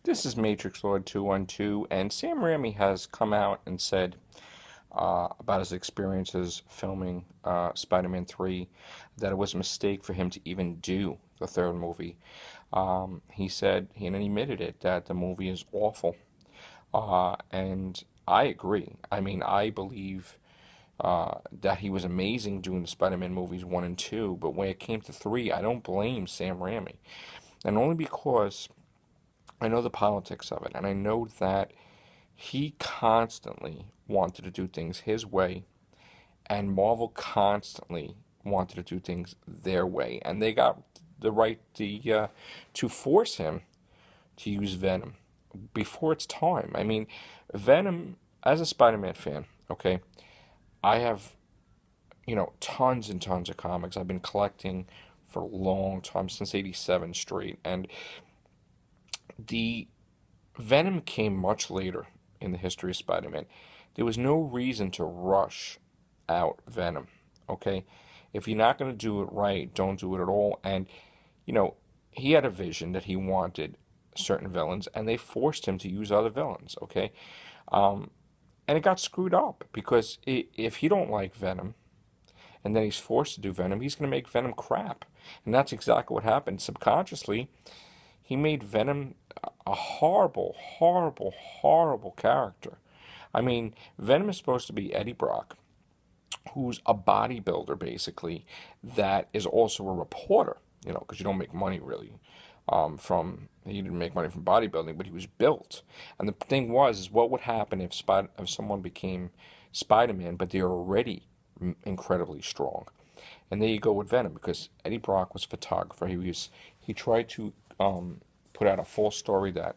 This is Matrix Lord 212, and Sam Raimi has come out and said about his experiences filming Spider-Man 3 that it was a mistake for him to even do the third movie. He said, and he admitted it, that the movie is awful. And I agree. I mean, I believe that he was amazing doing the Spider-Man movies 1 and 2, but when it came to 3, I don't blame Sam Raimi. And only because I know the politics of it, and I know that he constantly wanted to do things his way, and Marvel constantly wanted to do things their way, and they got the right to force him to use Venom before its time. I mean, Venom, as a Spider-Man fan, okay, I have, tons and tons of comics. I've been collecting for a long time, since '87 straight, and the Venom came much later in the history of Spider-Man. There was no reason to rush out Venom, okay? If you're not going to do it right, don't do it at all. And, you know, he had a vision that he wanted certain villains, and they forced him to use other villains, okay? And it got screwed up because if you don't like Venom, and then he's forced to do Venom, he's going to make Venom crap. And that's exactly what happened. Subconsciously, he made Venom a horrible, horrible, horrible character. I mean, Venom is supposed to be Eddie Brock, who's a bodybuilder basically, that is also a reporter, because you don't make money really he didn't make money from bodybuilding, but he was built. And the thing was, is what would happen if someone became Spider-Man, but they're already incredibly strong. And there you go with Venom, because Eddie Brock was a photographer. He tried to put out a false story that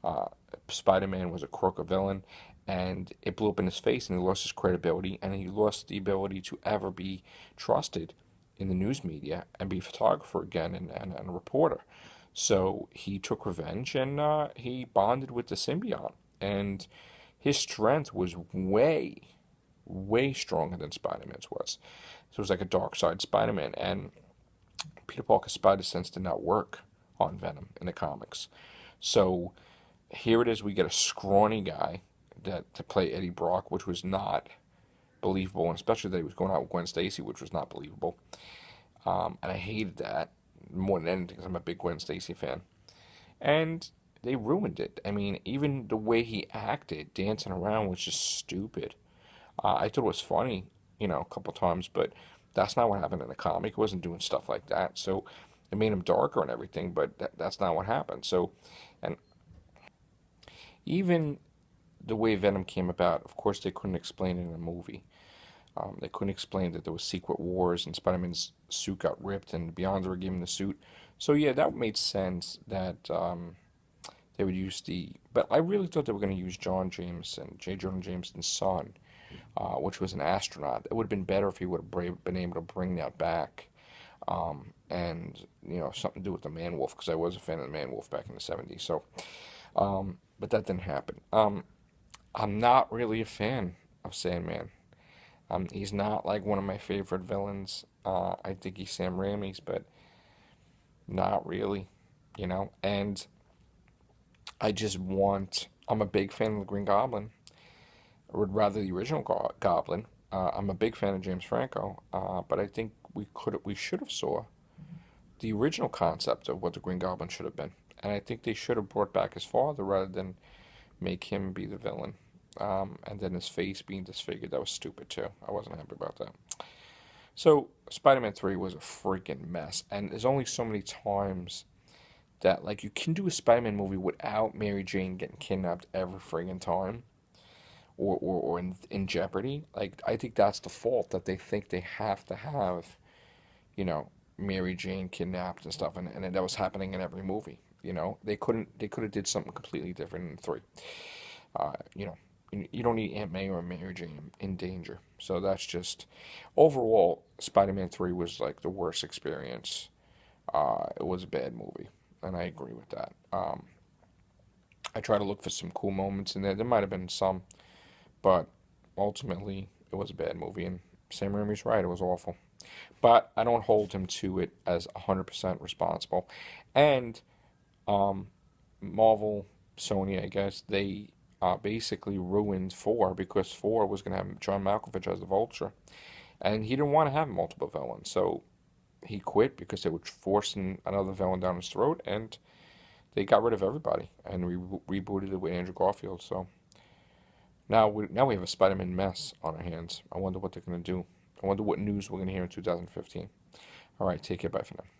uh, Spider-Man was a crook, a villain, and it blew up in his face, and he lost his credibility, and he lost the ability to ever be trusted in the news media and be a photographer again, and a reporter. So he took revenge, and he bonded with the symbiote, and his strength was way, way stronger than Spider-Man's was. So it was like a dark side Spider-Man, and Peter Parker's spider sense did not work on Venom in the comics. So here it is, we get a scrawny guy that to play Eddie Brock, which was not believable, and especially that he was going out with Gwen Stacy, which was not believable. And I hated that more than anything because I'm a big Gwen Stacy fan. And they ruined it. I mean, even the way he acted, dancing around, was just stupid. I thought it was funny, a couple times, but that's not what happened in the comic. He wasn't doing stuff like that. So it made him darker and everything, but that's not what happened. So, and even the way Venom came about, of course, they couldn't explain it in a movie. They couldn't explain that there was secret wars and Spider-Man's suit got ripped and Beyonder were given the suit. So yeah, that made sense that they would use the. But I really thought they were going to use John Jameson, J. Jonah Jameson's son, which was an astronaut. It would have been better if he would have been able to bring that back, and something to do with the Man Wolf, because I was a fan of the Man Wolf back in the '70s. So, but that didn't happen. I'm not really a fan of Sandman. He's not like one of my favorite villains. I think he's Sam Raimi's, but not really, And I just want. I'm a big fan of the Green Goblin. I would rather the original Goblin. I'm a big fan of James Franco, but I think we should have saw the original concept of what the Green Goblin should have been, and I think they should have brought back his father rather than make him be the villain. And then his face being disfigured, that was stupid too. I wasn't happy about that. So, Spider-Man 3 was a freaking mess, and there's only so many times that, like, you can do a Spider-Man movie without Mary Jane getting kidnapped every friggin' time, or in jeopardy. Like, I think that's the fault, that they think they have to have, you know, Mary Jane kidnapped and stuff, and that was happening in every movie. They could have did something completely different in 3. Uh, you know, you don't need Aunt May or Mary Jane in danger. So that's just overall, Spider-Man 3 was like the worst experience. It was a bad movie, and I agree with that. I try to look for some cool moments in there. There might have been some, but ultimately, it was a bad movie, and Sam Raimi's right, it was awful. But I don't hold him to it as 100% responsible. And Marvel Sony, I guess, they basically ruined 4 because 4 was going to have John Malkovich as the Vulture. And he didn't want to have multiple villains. So he quit because they were forcing another villain down his throat. And they got rid of everybody and rebooted it with Andrew Garfield. So now we have a Spider-Man mess on our hands. I wonder what they're going to do. I wonder what news we're going to hear in 2015. All right, take care. Bye for now.